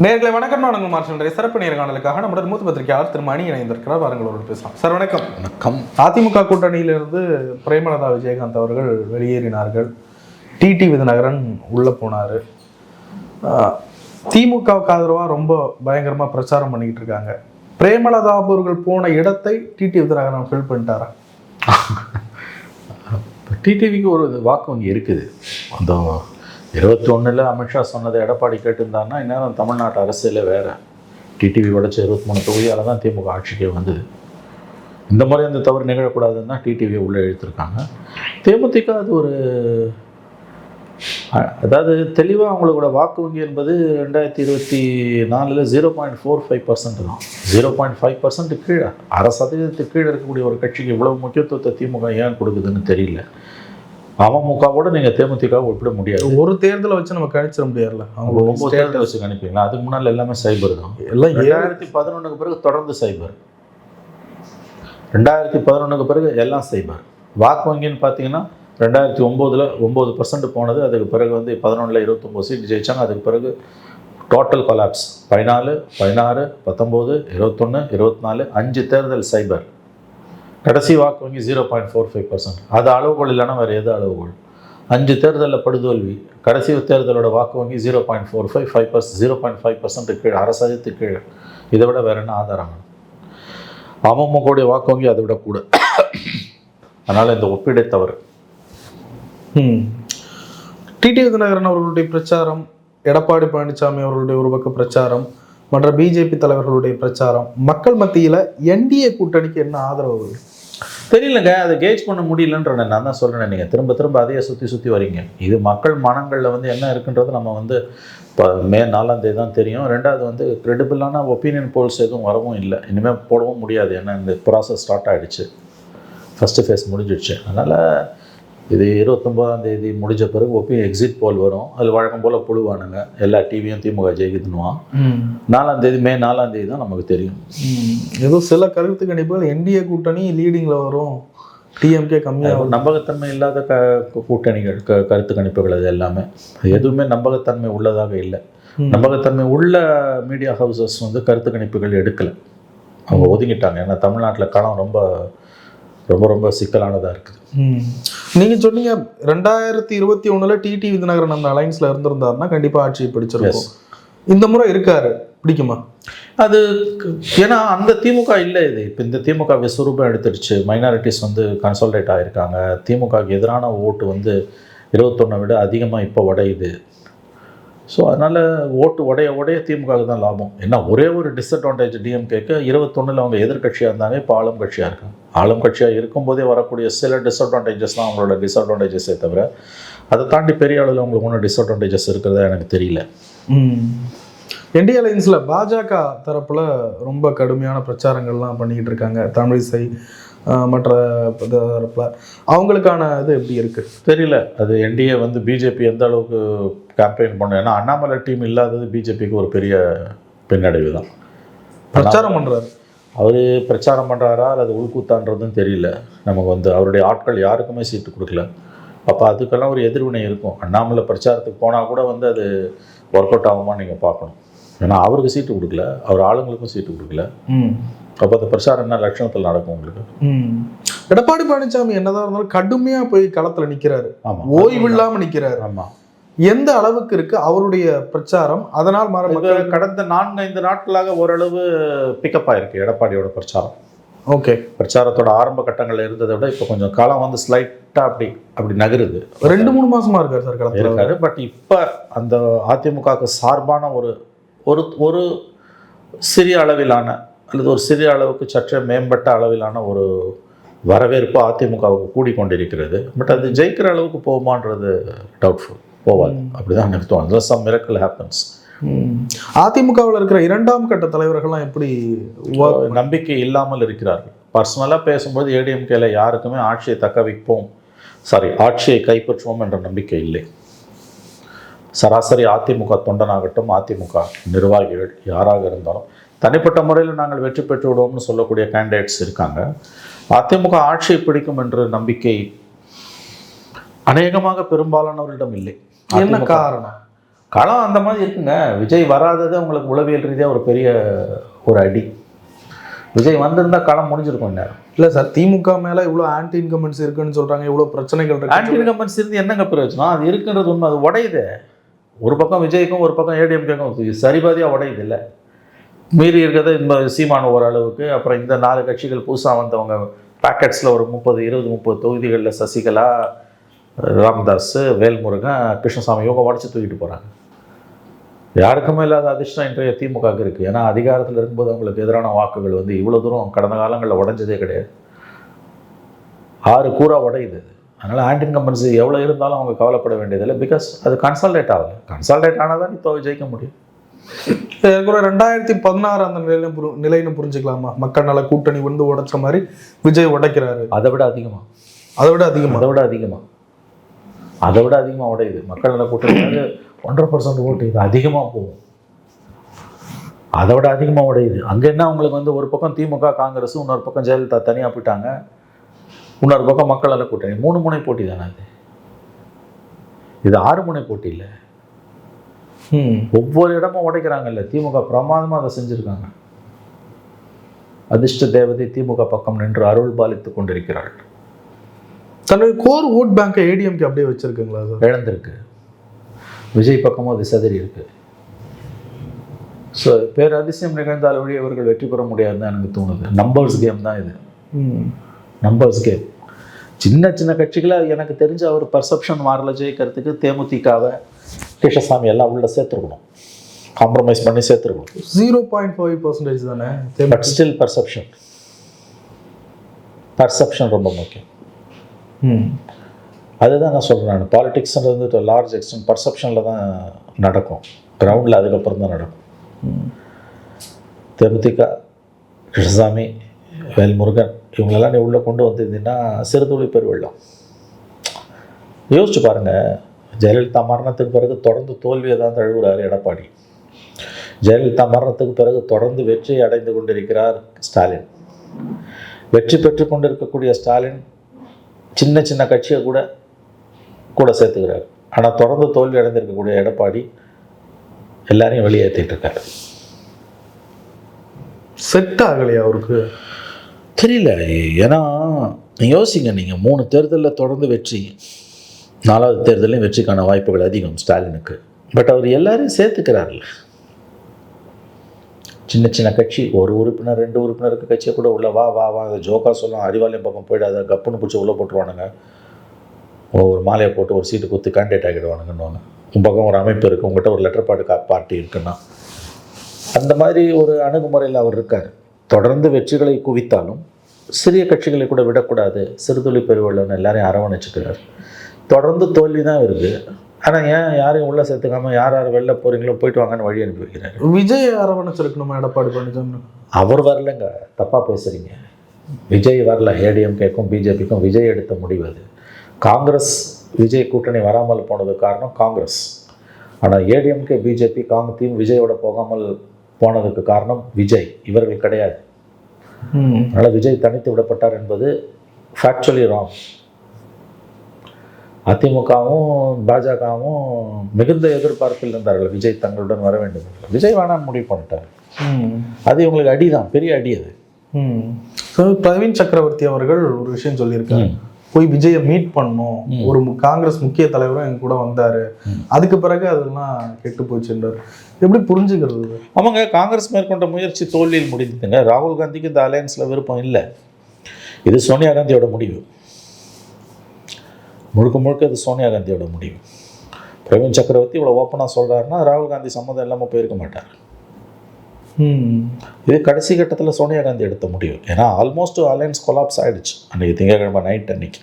நேர்களை வணக்கம். நான் உங்கள் மார்ஷல் சிறப்பு நேர்காணலுக்காக நம்முடைய மூத்த பத்திரிகையாளர் திரு மணி இணைந்திருக்கிறார். வாருங்களோடு பேசலாம். சார் வணக்கம். வணக்கம். அதிமுக கூட்டணியிலிருந்து பிரேமலதா விஜயகாந்த் அவர்கள் வெளியேறினார்கள். டிடி விதிநகரன் உள்ள போனார். திமுகவுக்கு ஆதரவாக ரொம்ப பயங்கரமாக பிரச்சாரம் பண்ணிக்கிட்டு இருக்காங்க. பிரேமலதா அவர்கள் போன இடத்தை டிடி விதிநகரன் ஃபில் பண்ணிட்டாரா? டிடிவிக்கு ஒரு வாக்கு வங்கி இருக்குது. அந்த 21 அமித்ஷா சொன்னதை எடப்பாடி கேட்டிருந்தாருன்னா இந்நேரம் தமிழ்நாட்டு அரசியலே வேறு. டிடிவி உடைச்ச 23 தொகுதியால் தான் திமுக ஆட்சிக்கே வந்தது. இந்த மாதிரி அந்த தவறு நிகழக்கூடாதுன்னு தான் டிடிவியை உள்ளே இழுத்துருக்காங்க. தேமுதிக அது ஒரு அதாவது தெளிவாக அவங்களோட வாக்கு வங்கி என்பது 2024 0.45% தான். 0.5% கீழே, 1% கீழே இருக்கக்கூடிய ஒரு கட்சிக்கு இவ்வளவு முக்கியத்துவத்தை திமுக ஏன் கொடுக்குதுன்னு தெரியல. அமமுகவோட நீங்கள் தேமுதிக ஒப்பிட முடியாது. ஒரு தேர்தலை வச்சு நம்ம கணிச்சிட முடியாதுல்ல. அவங்க 9 தேர்தலை வச்சு கணிப்பீங்களா? அதுக்கு முன்னால் எல்லாமே சைபர் தான். எல்லாம் 2011 பிறகு தொடர்ந்து சைபர். 2011 பிறகு எல்லாம் சைபர். வாக்கு வங்கின்னு பார்த்தீங்கன்னா 2009 9% போனது. அதுக்கு பிறகு 11 29 சீட் ஜெயிச்சாங்க. அதுக்கு பிறகு டோட்டல் கொலாப்ஸ். 14 16 19 21 24 5 தேர்தல் சைபர். கடைசி வாக்கு வங்கி 0.45%. அது அளவுகோல் இல்லைன்னா வேறு எது அளவுகோல்? 5 தேர்தலில் படுதோல்வி. கடைசி தேர்தலோட வாக்கு வங்கி 0.45%, 0.5% கீழே, 1% கீழே. இதை விட வேற என்ன ஆதாரம்? அமமுகவுடைய வாக்கு வங்கி அதை விட கூட. அதனால் இந்த ஒப்பீடை தவறு. டிடி விதிநகரன் அவர்களுடைய பிரச்சாரம், எடப்பாடி பழனிசாமி அவர்களுடைய ஒரு பக்க பிரச்சாரம், மற்ற பிஜேபி தலைவர்களுடைய பிரச்சாரம், மக்கள் மத்தியில் என்டிஏ கூட்டணிக்கு என்ன ஆதரவு தெரியலங்க. அதை கேஜ் பண்ண முடியலன்ற நான் தான் சொல்கிறேன். நீங்கள் திரும்ப திரும்ப அதையே சுற்றி வரீங்க. இது மக்கள் மனங்களில் என்ன இருக்குன்றது நம்ம இப்போ மே 4ஆம் தேதி தான் தெரியும். ரெண்டாவது கிரெடிபிளான ஒப்பீனியன் போல்ஸ் எதுவும் வரவும் இல்லை. இனிமேல் போடவும் முடியாது. ஏன்னா இந்த ப்ராசஸ் ஸ்டார்ட் ஆகிடுச்சு. ஃபஸ்ட்டு ஃபேஸ் முடிஞ்சிடுச்சு. அதனால் இது 29ஆம் தேதி முடிஞ்ச பிறகு எக்ஸிட் போல் வரும். அதில் வழக்கம் போல் புழுவானுங்க. எல்லா டிவியும் திமுக ஜெயிக்குதுன்னுவான். 4ஆம் தேதி மே 4ஆம் தேதி தான் நமக்கு தெரியும். ஏதோ சில கருத்து கணிப்புகள் என்டிஏ கூட்டணி லீடிங்கில் வரும், டிஎம்கே கம்மியாக. நம்பகத்தன்மை இல்லாத கூட்டணிகள் கருத்து கணிப்புகள். அது எல்லாமே எதுவுமே நம்பகத்தன்மை உள்ளதாக இல்லை. நம்பகத்தன்மை உள்ள மீடியா ஹவுசஸ் கருத்து கணிப்புகள் எடுக்கலை. அவங்க ஒதுங்கிட்டாங்க. ஏன்னா தமிழ்நாட்டில் களம் ரொம்ப ரொம்ப ரொம்ப சிக்கலானதாக இருக்குது. நீங்கள் சொன்னீங்க 2021 டிடி விதிநகரன் அந்த அலைன்ஸில் இருந்திருந்தாருன்னா கண்டிப்பாக ஆட்சியை பிடிச்சிருக்கும். இந்த முறை இருக்காரு, பிடிக்குமா? அது ஏன்னா அந்த திமுக இல்லை. இது இப்போ இந்த திமுக விஸ்வரூபம் எடுத்துடுச்சு. Minorities consolidated ஆகிருக்காங்க. திமுகவுக்கு எதிரான ஓட்டு 21 விட அதிகமாக இப்போ உடையுது. ஸோ அதனால் ஓட்டு உடைய திமுகவுக்கு தான் லாபம். ஏன்னா ஒரே ஒரு டிஸ்அட்வான்டேஜ் டிஎம்கேக்கு 21 அவங்க எதிர்கட்சியாக இருந்தாங்க. இப்போ ஆளும் கட்சியாக இருக்காங்க. ஆளும் கட்சியாக இருக்கும்போதே வரக்கூடிய சில டிஸ்அட்வான்டேஜஸ் தான் அவங்களோட டிஸ்அட்வான்டேஜஸே தவிர அதை தாண்டி பெரிய அளவில் அவங்களுக்கு ஒன்றும் டிஸ்அட்வான்டேஜஸ் இருக்கிறதா எனக்கு தெரியல. என்டிஏ அலைன்ஸில் பாஜக தரப்பில் ரொம்ப கடுமையான பிரச்சாரங்கள்லாம் பண்ணிக்கிட்டு இருக்காங்க. தமிழிசை மற்ற தரப்பில் அவங்களுக்கான இது எப்படி இருக்குது தெரியல. அது என்டிஏ பிஜேபி எந்த அளவுக்கு கேம்பெயின் பண்ண. ஏன்னா அண்ணாமலை டீம் இல்லாதது பிஜேபிக்கு ஒரு பெரிய பின்னடைவு தான். பிரச்சாரம் பண்ணுறாரு. அவர் பிரச்சாரம் பண்ணுறாரா அல்லது உள்கூத்தான்றதும் தெரியல நமக்கு. அவருடைய ஆட்கள் யாருக்குமே சீட்டு கொடுக்கல. அப்போ அதுக்கெல்லாம் ஒரு எதிர்வினை இருக்கும். அண்ணாமலை பிரச்சாரத்துக்கு போனால் கூட அது ஒர்க் அவுட் ஆகுமா நீங்கள் பார்க்கணும். ஏன்னா அவருக்கு சீட்டு கொடுக்கல, அவர் ஆளுங்களுக்கும் சீட்டு கொடுக்கல. அப்போ அந்த பிரச்சாரம் என்ன லட்சணத்தில் நடக்கும் உங்களுக்கு? எடப்பாடி பழனிசாமி என்னதான் இருந்தாலும் கடுமையாக போய் களத்தில் நிற்கிறாரு. ஆமாம், ஓய்வு இல்லாமல் நிற்கிறாரு. ஆமாம். எந்த அளவுக்கு இருக்கு அவருடைய பிரச்சாரம்? அதனால் கடந்த 4-5 நாட்களாக ஓரளவு பிக்கப் ஆயிருக்கு எடப்பாடியோட பிரச்சாரம். ஓகே, பிரச்சாரத்தோட ஆரம்ப கட்டங்களில் இருந்ததை விட இப்போ கொஞ்சம் காலம் ஸ்லைட்டாக அப்படி நகருது. 2-3 மாசமா இருக்காரு சார் களத்தில் இருக்காரு. பட் இப்போ அந்த அதிமுகவுக்கு சார்பான ஒரு சிறிய அளவிலான அல்லது ஒரு சிறிய அளவுக்கு சற்றே மேம்பட்ட அளவிலான ஒரு வரவேற்பு அதிமுகவுக்கு கூடிக்கொண்டிருக்கிறது. பட் அது ஜெயிக்கிற அளவுக்கு போகுமான்றது டவுட்ஃபுல். போவாது, அப்படிதான் எனக்கு தோணுது. Some miracle happens. அதிமுகவில் இருக்கிற 2ஆம் கட்ட தலைவர்கள்லாம் எப்படி நம்பிக்கை இல்லாமல் இருக்கிறார்கள். பர்சனலாக பேசும்போது ஏடிஎம்கேல யாருக்குமே ஆட்சியை கைப்பற்றுவோம் என்ற நம்பிக்கை இல்லை. சராசரி அதிமுக தொண்டனாகட்டும், அதிமுக நிர்வாகிகள் யாராக இருந்தாலும் தனிப்பட்ட முறையில் நாங்கள் வெற்றி பெற்று விடுவோம்னு சொல்லக்கூடிய கேண்டிடேட்ஸ் இருக்காங்க. அதிமுக ஆட்சியை பிடிக்கும் என்ற நம்பிக்கை அநேகமாக பெரும்பாலானவர்களிடம் இல்லை. என்ன காரணம்? களம் அந்த மாதிரி இருக்குங்க. விஜய் வராதது உங்களுக்கு உளவியல் ரீதியாக ஒரு பெரிய ஒரு அடி. விஜய் வந்திருந்தா களம் முடிஞ்சிருக்கும் நேரம். இல்லை சார், திமுக மேலே இவ்வளோ ஆன்டி இன்கம்பன்ஸ் இருக்குன்னு சொல்கிறாங்க, இவ்வளோ பிரச்சனைகள் இருக்கு. ஆன்டி இன்கம்பன்ஸ் இருந்து என்னங்க பிரயோஜனம்? அது இருக்குன்றது உண்மை. அது உடையுது. ஒரு பக்கம் விஜய்க்கும் ஒரு பக்கம் ஏடிஎம்கேக்கும் சரிபாதியாக உடையுது. இல்லை மீறி இருக்கிறது இந்த சீமான ஓரளவுக்கு. அப்புறம் இந்த 4 கட்சிகள் புதுசாக வந்தவங்க பேக்கெட்ஸில் ஒரு 30 தொகுதிகளில் சசிகலா, ராமதாஸ், வேல்முருகன், கிருஷ்ணசாமி இவங்க உடச்சி தூக்கிட்டு போகிறாங்க. யாருக்குமே இல்லாத அதிர்ஷ்டம் இன்றைய திமுகவுக்கு இருக்குது. ஏன்னா அதிகாரத்தில் இருக்கும்போது அவங்களுக்கு எதிரான வாக்குகள் வந்து இவ்வளோ தூரம் கடந்த காலங்களில் உடைஞ்சதே கிடையாது. 6 கூறா உடையுது. அதனால் ஆன்டி இன்கம்பன்சி எவ்வளோ இருந்தாலும் அவங்க கவலைப்பட வேண்டியதில்லை. பிகாஸ் அது கன்சால்டேட் ஆகலை. கன்சால்டேட் ஆனால் தான் இப்போ ஜெயிக்க முடியும். கூட 2016 அந்த நிலைன்னு புரிஞ்சுக்கலாமா? மக்கள் நல கூட்டணி வந்து உடைச்ச மாதிரி விஜய் உடைக்கிறாரு. அதை விட அதிகமாக உடையுது. மக்கள் நல கூட்டணி 1.5% ஓட்டு, இது அதிகமாக போகும். அதை விட அதிகமாக உடையுது. அங்கே என்ன அவங்களுக்கு வந்து ஒரு பக்கம் திமுக காங்கிரஸ், இன்னொரு பக்கம் ஜெயலலிதா தனியாக போயிட்டாங்க, இன்னொரு பக்கம் மக்கள் நல கூட்டணி. 3 முனை போட்டி தானே அது. இது 6 முனை போட்டி இல்லை. ஒவ்வொரு இடமும் உடைக்கிறாங்கல்ல. திமுக பிரமாதமாக அதை செஞ்சுருக்காங்க. அதிர்ஷ்ட தேவதை திமுக பக்கம் நின்று அருள் பாலித்துக் கொண்டிருக்கிறாள். தன்னுடைய கோர் ஓட் பேங்கை ஏடிஎம்கே அப்படியே வச்சிருக்குங்களா சார்? இழந்திருக்கு. விஜய் பக்கமும் அது செதறி இருக்கு. ஸோ பேரதிசயம் நிகழ்ந்தால் வழி அவர்கள் வெற்றி பெற முடியாதுன்னு தான் எனக்கு தோணுது. நம்பர்ஸ் கேம் தான் இது. Numbers game. சின்ன சின்ன கட்சிகளை எனக்கு தெரிஞ்ச அவர் பர்செப்ஷன் மாறல ஜெயிக்கிறதுக்கு தேமுதிகவை, கிருஷ்ணசாமி எல்லாம் உள்ள சேர்த்துருக்கணும். காம்ப்ரமைஸ் பண்ணி சேர்த்துருக்கணும். 0.5% தானே. பட் ஸ்டில் பர்செப்ஷன் ரொம்ப முக்கியம். அதுதான் நான் சொல்கிறேன். பாலிடிக்ஸ்ன்றது வந்து லார்ஜ் எக்ஸ்டென்ட் பர்செப்ஷனில் தான் நடக்கும். கிரவுண்டில் அதுக்கப்புறம் தான் நடக்கும். தேமுதிக, கிருஷ்ணசாமி, வேல்முருகன் இவங்களெல்லாம் நீ உள்ளே கொண்டு வந்திருந்தீங்கன்னா சிறுதுளி பெருவெள்ளம். யோசிச்சு பாருங்கள். ஜெயலலிதா மரணத்துக்கு பிறகு தொடர்ந்து தோல்வியை தான் தழுவுறாரு எடப்பாடி. ஜெயலலிதா மரணத்துக்கு பிறகு தொடர்ந்து வெற்றியை அடைந்து கொண்டிருக்கிறார் ஸ்டாலின். வெற்றி பெற்று கொண்டிருக்கக்கூடிய ஸ்டாலின் சின்ன சின்ன கட்சியை கூட சேர்த்துக்கிறார். ஆனால் தொடர்ந்து தோல்வி அடைந்திருக்கக்கூடிய எடப்பாடி எல்லாரையும் வெளியேற்றிட்டு இருக்காரு. செட் ஆகலையா அவருக்கு? தெரியல. ஏன்னா யோசிங்க, நீங்கள் 3 தேர்தலில் தொடர்ந்து வெற்றி, 4வது தேர்தலையும் வெற்றிக்கான வாய்ப்புகள் அதிகம் ஸ்டாலினுக்கு. பட் அவர் எல்லாரையும் சேர்த்துக்கிறார்ல. சின்ன சின்ன கட்சி, 1 உறுப்பினர் 2 உறுப்பினருக்கு கட்சியை கூட உள்ள வா அதை ஜோக்கா சொல்லலாம். அறிவாலயம் பக்கம் போயிடாத, கப்புன்னு பிடிச்சி உள்ளே போட்டுருவானுங்க. ஒரு மாலையை போட்டு ஒரு சீட்டு குத்து கேண்டிடேட் ஆகிடுவானுங்கன்னு. உன் பக்கம் ஒரு அமைப்பு இருக்குது, உங்கள்கிட்ட ஒரு லெட்டர் பாடு பார்ட்டி இருக்குன்னா, அந்த மாதிரி ஒரு அணுகுமுறையில் அவர் இருக்கார். தொடர்ந்து வெற்றிகளை குவித்தாலும் சிறிய கட்சிகளை கூட விடக்கூடாது, சிறுதுளி பெருவெள்ளன்னு எல்லாரையும் அரவணைச்சுக்கிறார். தொடர்ந்து தோல்வி தான் இருக்குது. ஆனால் ஏன் யாரையும் உள்ளே சேர்த்துக்காமல் யார் வெளில போகிறீங்களோ போயிட்டு வாங்கன்னு வழி அனுப்பி வைக்கிறார். விஜய் அரவணைச்சிருக்கணுமா எடப்பாடி பழனிசாமி? அவர் வரலைங்க, தப்பாக பேசுகிறீங்க. விஜய் வரல. ஏடிஎம்கேக்கும் பிஜேபிக்கும் விஜய் எடுத்த முடிவு அது. காங்கிரஸ் விஜய் கூட்டணி வராமல் போனதுக்கு காரணம் காங்கிரஸ். ஆனால் ஏடிஎம்கே பிஜேபி விஜயோட போகாமல் போனதுக்கு காரணம் விஜய், இவர்கள் கிடையாது. அதனால் விஜய் தனித்து விடப்பட்டார் என்பது ஃபேக்சுவலி ராங். அதிமுகவும் பாஜகவும் மிகுந்த எதிர்பார்ப்பில் இருந்தார்கள் விஜய் தங்களுடன் வர வேண்டும். விஜய் வேணான்னு முடிவு பண்ணிட்டார். அது இவங்களுக்கு அடிதான், பெரிய அடி அது. பிரவீன் சக்கரவர்த்தி அவர்கள் ஒரு விஷயம் சொல்லியிருக்காரு, போய் விஜயை மீட் பண்ணணும், ஒரு காங்கிரஸ் முக்கிய தலைவரும் எங்க கூட வந்தாரு, அதுக்கு பிறகு அதெல்லாம் கெட்டு போச்சுன்றார். எப்படி புரிஞ்சுக்கிறது? அவங்க காங்கிரஸ் மேற்கொண்ட முயற்சி தோல்வியில் முடிந்ததுங்க. ராகுல் காந்திக்கு இந்த அலையன்ஸில் விருப்பம் இல்லை. இது சோனியா காந்தியோட முடிவு, முழுக்க இது சோனியா காந்தியோட முடிவு. பிரவீன் சக்கரவர்த்தி இவ்வளோ ஓப்பனாக சொல்கிறாருன்னா ராகுல் காந்தி சம்மதம் இல்லாமல் போயிருக்க மாட்டார். இது கடைசி கட்டத்தில் சோனியா காந்தி எடுத்த முடிவு. ஏன்னா ஆல்மோஸ்ட் அலையன்ஸ் கொலாப்ஸ் ஆகிடுச்சு அன்றைக்கி திங்கட்கிழமை நைட் அன்னைக்கு.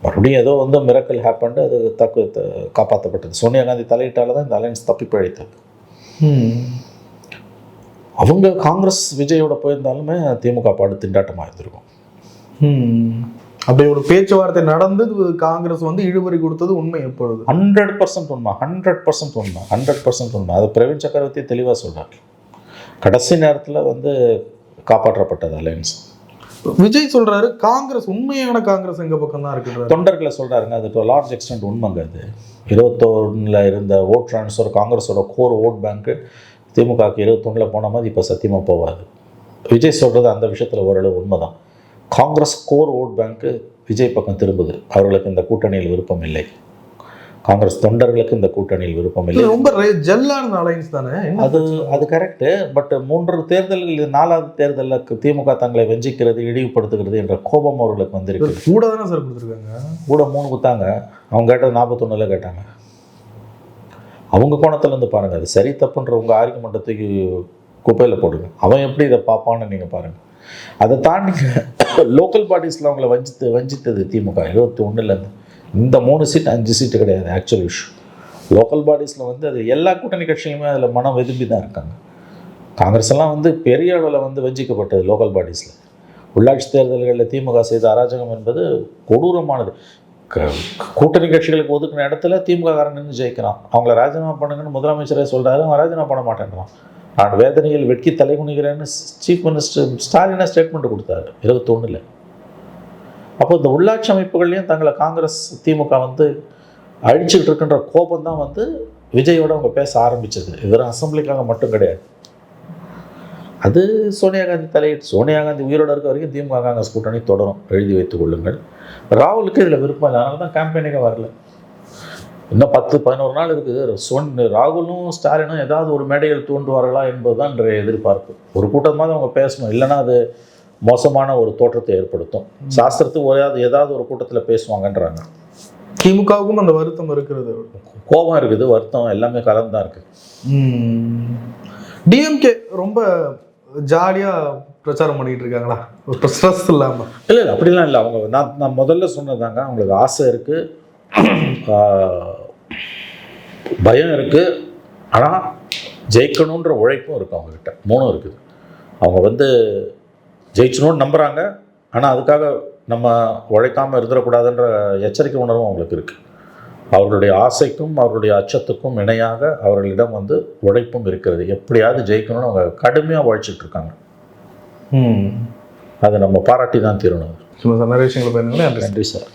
மறுபடியும் ஏதோ மிரக்கல் ஹேப்பன்டு, அது காப்பாற்றப்பட்டது. சோனியா காந்தி தலையிட்டால தான் இந்த அலையன்ஸ் தப்பி பிழைத்தது. அவங்க காங்கிரஸ் விஜயோட போயிருந்தாலுமே திமுக பாடு திண்டாட்டமாக இருந்திருக்கும். அப்படி ஒரு பேச்சுவார்த்தை நடந்து காங்கிரஸ் இழுபறி கொடுத்தது உண்மை எப்பொழுது? 100% உண்மை, 100% உண்மை, 100% உண்மை. அது பிரவீன் சக்கரவர்த்தி தெளிவாக சொல்கிறார். கடைசி நேரத்தில் காப்பாற்றப்பட்டது அலையன்ஸ். விஜய் சொல்றாரு காங்கிரஸ், உண்மையான காங்கிரஸ் எங்க பக்கம் தான் இருக்கு. தொண்டர்களை சொல்றாருங்க, அது டு லார்ஜ் எக்ஸ்டென்ட் உண்மைங்க. அது 21 இருந்த ஓட் ட்ரான்ஸ்ஃபர் காங்கிரஸோட கோர் ஓட் பேங்க்கு திமுகவுக்கு 21 போன மாதிரி இப்போ சத்தியமாக போகாது. விஜய் சொல்கிறது அந்த விஷயத்தில் ஓரளவு உண்மைதான். காங்கிரஸ் கோர் ஓட் பேங்க்கு விஜய் பக்கம் திரும்புது. அவர்களுக்கு இந்த கூட்டணியில் விருப்பம் இல்லை. காங்கிரஸ் தொண்டர்களுக்கு இந்த கூட்டணியில் விருப்பம் இல்லை. ரொம்ப ஜெல்லான அலைன்ஸ் தானே அது கரெக்டு. பட் 3 தேர்தல்கள் 4வது தேர்தலில் திமுக தங்களை வெஞ்சிக்கிறது, இழிவுபடுத்துகிறது என்ற கோபம் அவர்களுக்கு வந்திருக்கு. கூட தானே சார் கொடுத்துருக்காங்க. கூட 3 கொடுத்தாங்க. அவங்க கேட்டது 41 கேட்டாங்க. அவங்க கோணத்துலேருந்து பாருங்கள், அது சரி தப்புன்ற உங்கள் ஆர்குமெண்ட்டத்துக்கு குப்பையில் போடுங்க. அவன் எப்படி இதை பார்ப்பான்னு நீங்கள் பாருங்கள். அதை தாண்டி லோக்கல் பாடிஸில் அவங்கள வஞ்சித்தது திமுக 21 இந்த 3 சீட் 5 சீட்டு கிடையாது. ஆக்சுவல் இஷ்யூ லோக்கல் பாடிஸில் அது எல்லா கூட்டணி கட்சிகளுமே அதில் மனம் விரும்பி தான் இருக்காங்க. காங்கிரஸ் எல்லாம் பெரிய அளவில் வஞ்சிக்கப்பட்டது லோக்கல் பாடிஸில். உள்ளாட்சி தேர்தல்களில் திமுக செய்த அராஜகம் என்பது கொடூரமானது. கூட்டணி கட்சிகளுக்கு ஒதுக்கின இடத்துல திமுக காரன் நின்று ஜெயிக்கிறான். அவங்கள ராஜினாமா பண்ணுங்கன்னு முதலமைச்சரே சொல்கிறாரு, அவன் ராஜினாமா பண்ண மாட்டேன்றான். நான் வேதனையில் வெட்கி தலைகுனிகிறேன்னு சீஃப் மினிஸ்டர் ஸ்டாலினை ஸ்டேட்மெண்ட் கொடுத்தாரு 21. அப்போ இந்த உள்ளாட்சி அமைப்புகள்லையும் தங்களை காங்கிரஸ் திமுக அழிச்சுக்கிட்டு இருக்கின்ற கோபம் தான் விஜயோட அவங்க பேச ஆரம்பிச்சது. இது அசம்பிளிக்காக மட்டும் கிடையாது. அது சோனியா காந்தி தலையிட்டு, சோனியா காந்தி உயிரோடு இருக்க வரைக்கும் திமுக காங்கிரஸ் கூட்டணி தொடரும், எழுதி வைத்துக் கொள்ளுங்கள். ராகுலுக்கு இதில் விருப்பம் இல்லை, அதனால தான் கேம்பெயினுக்கு வரல. இன்னும் 10-11 நாள் இருக்குது. ராகுலும் ஸ்டாலினும் ஏதாவது ஒரு மேடையில் தூண்டுவார்களா என்பதுதான் இன்றைய எதிர்பார்ப்பு. ஒரு கூட்டமாக அவங்க பேசணும், இல்லைன்னா அது மோசமான ஒரு தோற்றத்தை ஏற்படுத்தும். சாஸ்திரத்துக்கு ஏதாவது ஒரு கூட்டத்தில் பேசுவாங்கன்றாங்க. திமுகவுக்கும் அந்த வருத்தம் இருக்கிறது, கோபம் இருக்குது, வருத்தம் எல்லாமே கலந்துதான் இருக்கு. டிஎம்கே ரொம்ப ஜாலியாக பிரச்சாரம் பண்ணிட்டு இருக்காங்களா, ஸ்ட்ரெஸ் இல்லாமல்? இல்லை அப்படிலாம் இல்லை. அவங்க நான் முதல்ல சொன்னதாங்க, அவங்களுக்கு ஆசை இருக்குது, பயம் இருக்குது, ஆனால் ஜெயிக்கணுன்ற உழைப்பும் இருக்குது அவங்கக்கிட்ட. 3 இருக்குது. அவங்க ஜெயிச்சணும்னு நம்புகிறாங்க, ஆனால் அதுக்காக நம்ம உழைக்காமல் இருந்துடக்கூடாதுன்ற எச்சரிக்கை உணர்வும் அவங்களுக்கு இருக்குது. அவர்களுடைய ஆசைக்கும் அவர்களுடைய அச்சத்துக்கும் இணையாக அவர்களிடம் உழைப்பும் இருக்கிறது. எப்படியாவது ஜெயிக்கணும்னு அவங்க கடுமையாக உழைச்சிட்டு இருக்காங்க. அதை நம்ம பாராட்டி தான் தீரணும். நிறைய விஷயங்களை நன்றி சார்.